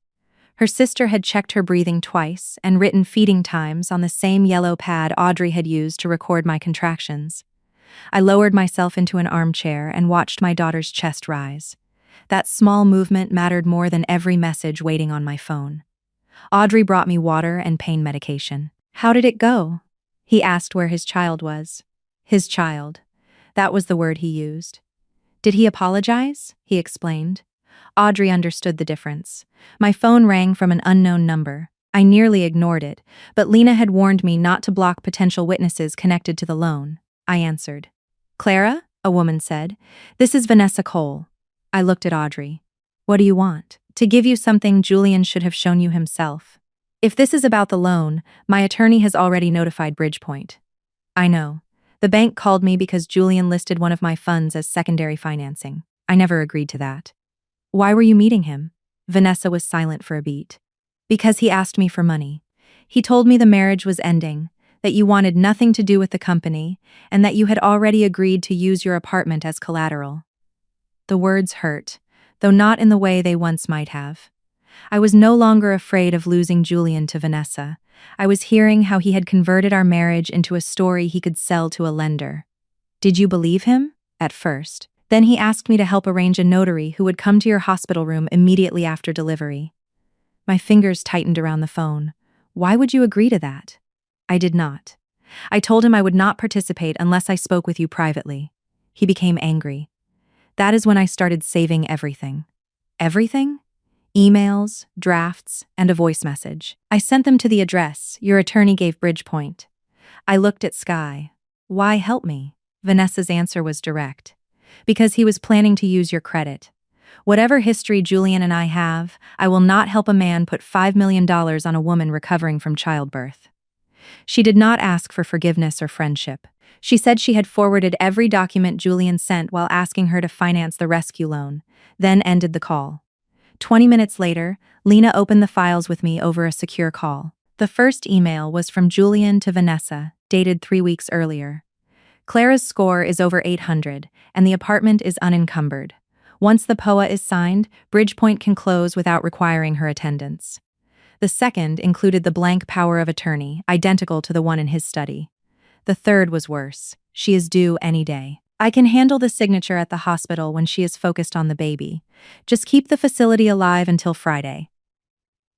Her sister had checked her breathing twice and written feeding times on the same yellow pad Audrey had used to record my contractions. I lowered myself into an armchair and watched my daughter's chest rise. That small movement mattered more than every message waiting on my phone. Audrey brought me water and pain medication. How did it go? He asked where his child was. His child. That was the word he used. Did he apologize? He explained. Audrey understood the difference. My phone rang from an unknown number. I nearly ignored it, but Lena had warned me not to block potential witnesses connected to the loan. I answered. Clara? A woman said. This is Vanessa Cole. I looked at Audrey. What do you want? To give you something Julian should have shown you himself. If this is about the loan, my attorney has already notified Bridgepoint. I know. The bank called me because Julian listed one of my funds as secondary financing. I never agreed to that. Why were you meeting him? Vanessa was silent for a beat. Because he asked me for money. He told me the marriage was ending, that you wanted nothing to do with the company, and that you had already agreed to use your apartment as collateral. The words hurt, though not in the way they once might have. I was no longer afraid of losing Julian to Vanessa. I was hearing how he had converted our marriage into a story he could sell to a lender. Did you believe him? At first. Then he asked me to help arrange a notary who would come to your hospital room immediately after delivery. My fingers tightened around the phone. Why would you agree to that? I did not. I told him I would not participate unless I spoke with you privately. He became angry. That is when I started saving everything. Everything? Emails, drafts, and a voice message. I sent them to the address your attorney gave Bridgepoint. I looked at Sky. Why help me? Vanessa's answer was direct. Because he was planning to use your credit. Whatever history Julian and I have, I will not help a man put $5 million on a woman recovering from childbirth. She did not ask for forgiveness or friendship. She said she had forwarded every document Julian sent while asking her to finance the rescue loan, then ended the call. 20 minutes later, Lena opened the files with me over a secure call. The first email was from Julian to Vanessa, dated 3 weeks earlier. Clara's score is over 800, and the apartment is unencumbered. Once the POA is signed, Bridgepoint can close without requiring her attendance. The second included the blank power of attorney, identical to the one in his study. The third was worse. She is due any day. I can handle the signature at the hospital when she is focused on the baby. Just keep the facility alive until Friday.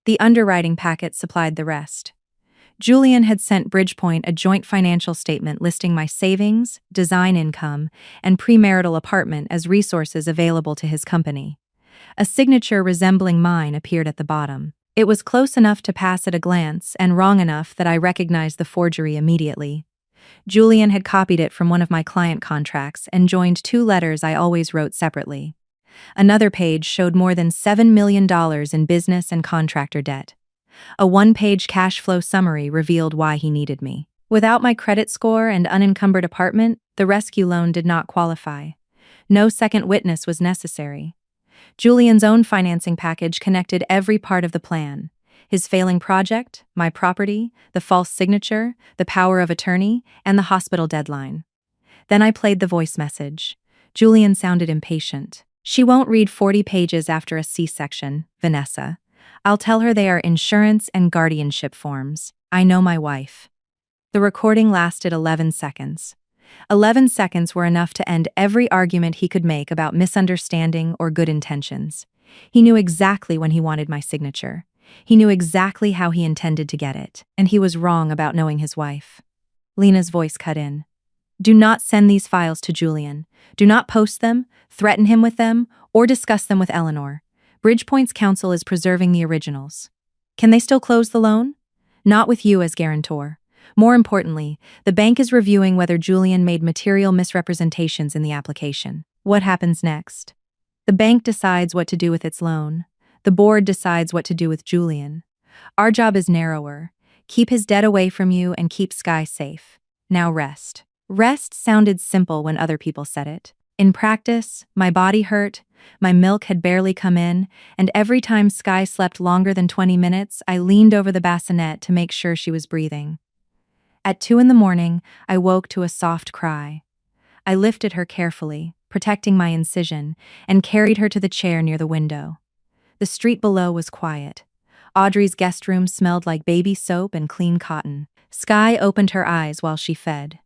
The underwriting packet supplied the rest. Julian had sent Bridgepoint a joint financial statement listing my savings, design income, and premarital apartment as resources available to his company. A signature resembling mine appeared at the bottom. It was close enough to pass at a glance and wrong enough that I recognized the forgery immediately. Julian had copied it from one of my client contracts and joined 2 letters I always wrote separately. Another page showed more than $7 million in business and contractor debt. A 1-page cash flow summary revealed why he needed me. Without my credit score and unencumbered apartment, the rescue loan did not qualify. No second witness was necessary. Julian's own financing package connected every part of the plan. His failing project, my property, the false signature, the power of attorney, and the hospital deadline. Then I played the voice message. Julian sounded impatient. She won't read 40 pages after a C-section, Vanessa. I'll tell her they are insurance and guardianship forms. I know my wife. The recording lasted 11 seconds. 11 seconds were enough to end every argument he could make about misunderstanding or good intentions. He knew exactly when he wanted my signature. He knew exactly how he intended to get it, and he was wrong about knowing his wife. Lena's voice cut in. Do not send these files to Julian. Do not post them, threaten him with them, or discuss them with Eleanor. Bridgepoint's counsel is preserving the originals. Can they still close the loan? Not with you as guarantor. More importantly, the bank is reviewing whether Julian made material misrepresentations in the application. What happens next? The bank decides what to do with its loan. The board decides what to do with Julian. Our job is narrower. Keep his debt away from you and keep Sky safe. Now rest. Rest sounded simple when other people said it. In practice, my body hurt, my milk had barely come in, and every time Sky slept longer than 20 minutes, I leaned over the bassinet to make sure she was breathing. At 2 in the morning, I woke to a soft cry. I lifted her carefully, protecting my incision, and carried her to the chair near the window. The street below was quiet. Audrey's guest room smelled like baby soap and clean cotton. Sky opened her eyes while she fed.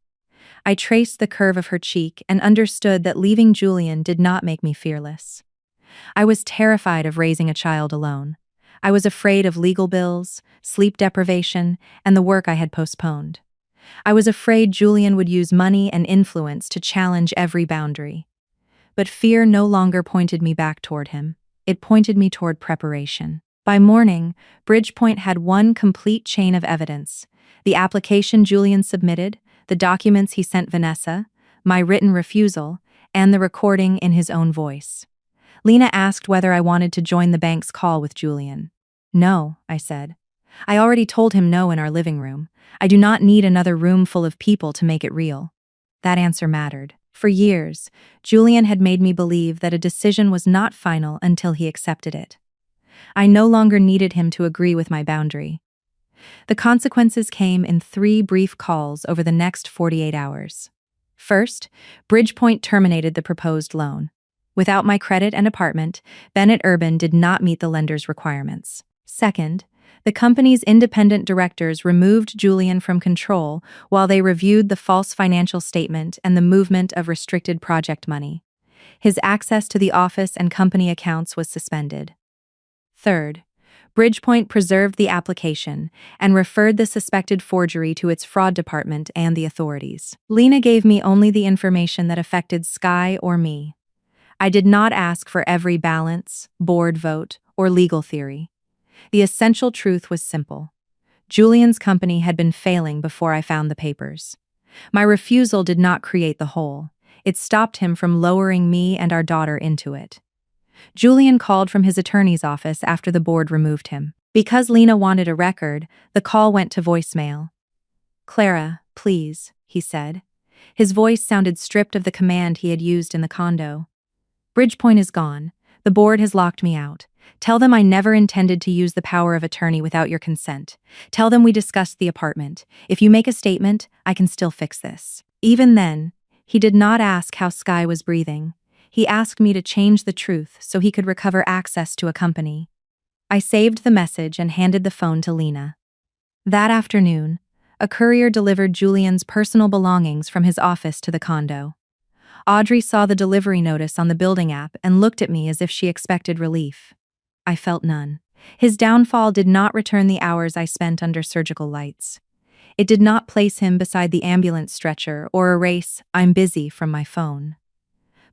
I traced the curve of her cheek and understood that leaving Julian did not make me fearless. I was terrified of raising a child alone. I was afraid of legal bills, sleep deprivation, and the work I had postponed. I was afraid Julian would use money and influence to challenge every boundary. But fear no longer pointed me back toward him. It pointed me toward preparation. By morning, Bridgepoint had one complete chain of evidence: the application Julian submitted, the documents he sent Vanessa, my written refusal, and the recording in his own voice. Lena asked whether I wanted to join the bank's call with Julian. No, I said. I already told him no in our living room. I do not need another room full of people to make it real. That answer mattered. For years, Julian had made me believe that a decision was not final until he accepted it. I no longer needed him to agree with my boundary. The consequences came in 3 brief calls over the next 48 hours. First, Bridgepoint terminated the proposed loan. Without my credit and apartment, Bennett Urban did not meet the lender's requirements. Second, the company's independent directors removed Julian from control while they reviewed the false financial statement and the movement of restricted project money. His access to the office and company accounts was suspended. Third, Bridgepoint preserved the application and referred the suspected forgery to its fraud department and the authorities. Lena gave me only the information that affected Sky or me. I did not ask for every balance, board vote, or legal theory. The essential truth was simple. Julian's company had been failing before I found the papers. My refusal did not create the hole. It stopped him from lowering me and our daughter into it. Julian called from his attorney's office after the board removed him. Because Lena wanted a record, the call went to voicemail. "Clara, please," he said. His voice sounded stripped of the command he had used in the condo. "Bridgepoint is gone. The board has locked me out. Tell them I never intended to use the power of attorney without your consent. Tell them we discussed the apartment. If you make a statement, I can still fix this." Even then, he did not ask how Sky was breathing. He asked me to change the truth so he could recover access to a company. I saved the message and handed the phone to Lena. That afternoon, a courier delivered Julian's personal belongings from his office to the condo. Audrey saw the delivery notice on the building app and looked at me as if she expected relief. I felt none. His downfall did not return the hours I spent under surgical lights. It did not place him beside the ambulance stretcher or erase "I'm busy" from my phone.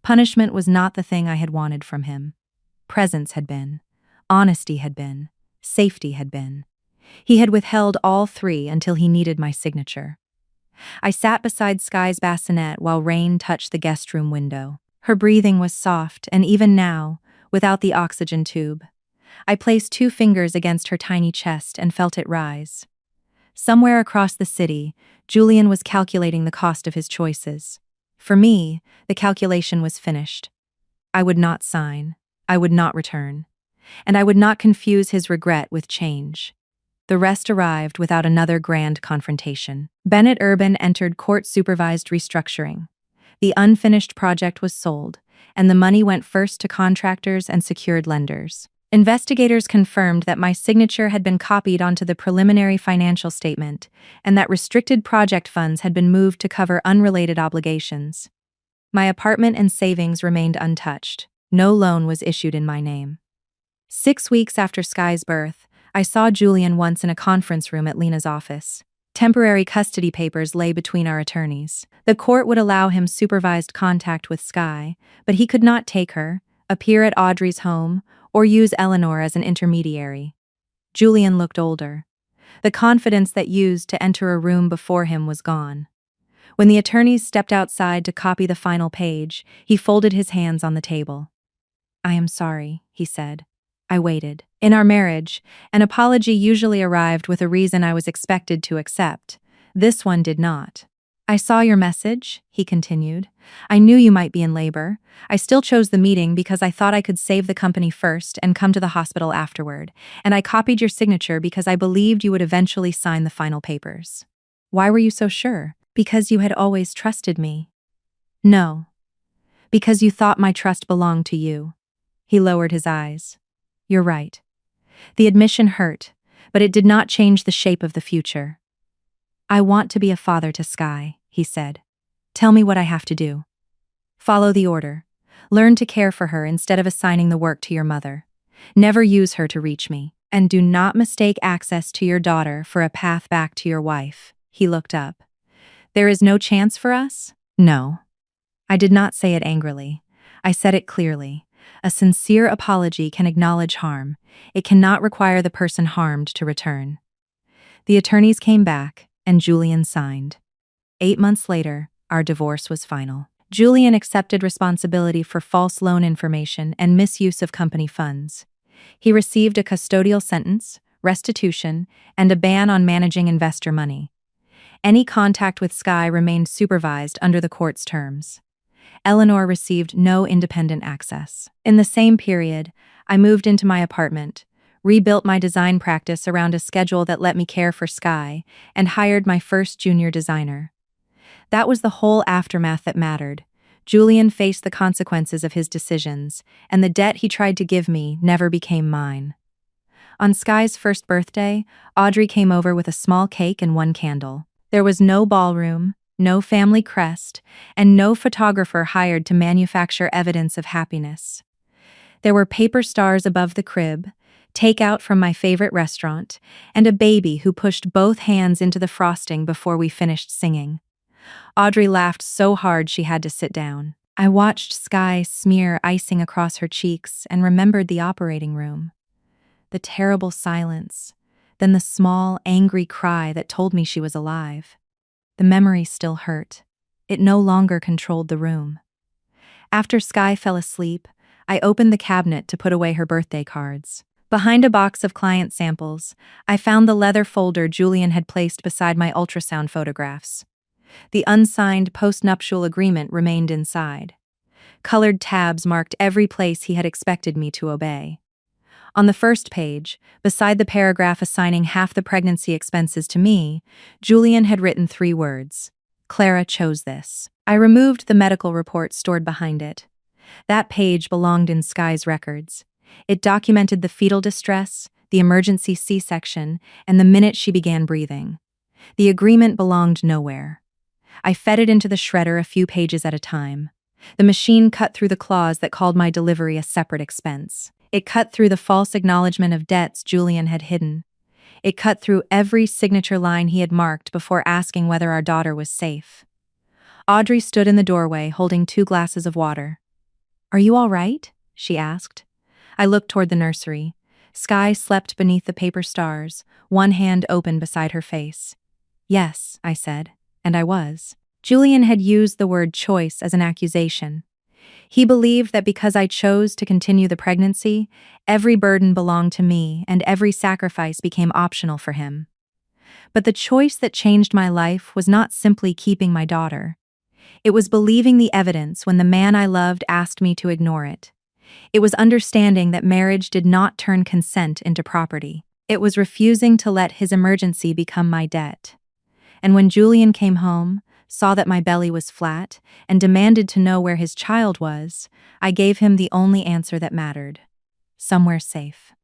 Punishment was not the thing I had wanted from him. Presence had been. Honesty had been. Safety had been. He had withheld all 3 until he needed my signature. I sat beside Sky's bassinet while rain touched the guest room window. Her breathing was soft, and even now, without the oxygen tube, I placed 2 fingers against her tiny chest and felt it rise. Somewhere across the city, Julian was calculating the cost of his choices. For me, the calculation was finished. I would not sign. I would not return. And I would not confuse his regret with change. The rest arrived without another grand confrontation. Bennett Urban entered court-supervised restructuring. The unfinished project was sold, and the money went first to contractors and secured lenders. Investigators confirmed that my signature had been copied onto the preliminary financial statement, and that restricted project funds had been moved to cover unrelated obligations. My apartment and savings remained untouched. No loan was issued in my name. 6 weeks after Sky's birth, I saw Julian once in a conference room at Lena's office. Temporary custody papers lay between our attorneys. The court would allow him supervised contact with Sky, but he could not take her, appear at Audrey's home, or use Eleanor as an intermediary. Julian looked older. The confidence that used to enter a room before him was gone. When the attorneys stepped outside to copy the final page, he folded his hands on the table. "I am sorry," he said. I waited. In our marriage, an apology usually arrived with a reason I was expected to accept. This one did not. "I saw your message," he continued. "I knew you might be in labor. I still chose the meeting because I thought I could save the company first and come to the hospital afterward, and I copied your signature because I believed you would eventually sign the final papers." "Why were you so sure?" "Because you had always trusted me." "No. Because you thought my trust belonged to you." He lowered his eyes. "You're right." The admission hurt, but it did not change the shape of the future. "I want to be a father to Sky," he said. "Tell me what I have to do." "Follow the order. Learn to care for her instead of assigning the work to your mother. Never use her to reach me. And do not mistake access to your daughter for a path back to your wife." He looked up. "There is no chance for us?" "No." I did not say it angrily. I said it clearly. A sincere apology can acknowledge harm. It cannot require the person harmed to return. The attorneys came back, and Julian signed. 8 months later, our divorce was final. Julian accepted responsibility for false loan information and misuse of company funds. He received a custodial sentence, restitution, and a ban on managing investor money. Any contact with Sky remained supervised under the court's terms. Eleanor received no independent access. In the same period, I moved into my apartment, rebuilt my design practice around a schedule that let me care for Sky, and hired my first junior designer. That was the whole aftermath that mattered. Julian faced the consequences of his decisions, and the debt he tried to give me never became mine. On Sky's first birthday, Audrey came over with a small cake and one candle. There was no ballroom, no family crest, and no photographer hired to manufacture evidence of happiness. There were paper stars above the crib, takeout from my favorite restaurant, and a baby who pushed both hands into the frosting before we finished singing. Audrey laughed so hard she had to sit down. I watched Sky smear icing across her cheeks and remembered the operating room. The terrible silence, then the small, angry cry that told me she was alive. The memory still hurt. It no longer controlled the room. After Sky fell asleep, I opened the cabinet to put away her birthday cards. Behind a box of client samples, I found the leather folder Julian had placed beside my ultrasound photographs. The unsigned post-nuptial agreement remained inside. Colored tabs marked every place he had expected me to obey. On the first page, beside the paragraph assigning half the pregnancy expenses to me, Julian had written 3 words. "Clara chose this." I removed the medical report stored behind it. That page belonged in Sky's records. It documented the fetal distress, the emergency C-section, and the minute she began breathing. The agreement belonged nowhere. I fed it into the shredder a few pages at a time. The machine cut through the clause that called my delivery a separate expense. It cut through the false acknowledgement of debts Julian had hidden. It cut through every signature line he had marked before asking whether our daughter was safe. Audrey stood in the doorway holding 2 glasses of water. "Are you all right?" she asked. I looked toward the nursery. Sky slept beneath the paper stars, one hand open beside her face. "Yes," I said, and I was. Julian had used the word choice as an accusation. He believed that because I chose to continue the pregnancy, every burden belonged to me and every sacrifice became optional for him. But the choice that changed my life was not simply keeping my daughter. It was believing the evidence when the man I loved asked me to ignore it. It was understanding that marriage did not turn consent into property. It was refusing to let his emergency become my debt. And when Julian came home, saw that my belly was flat, and demanded to know where his child was, I gave him the only answer that mattered. Somewhere safe.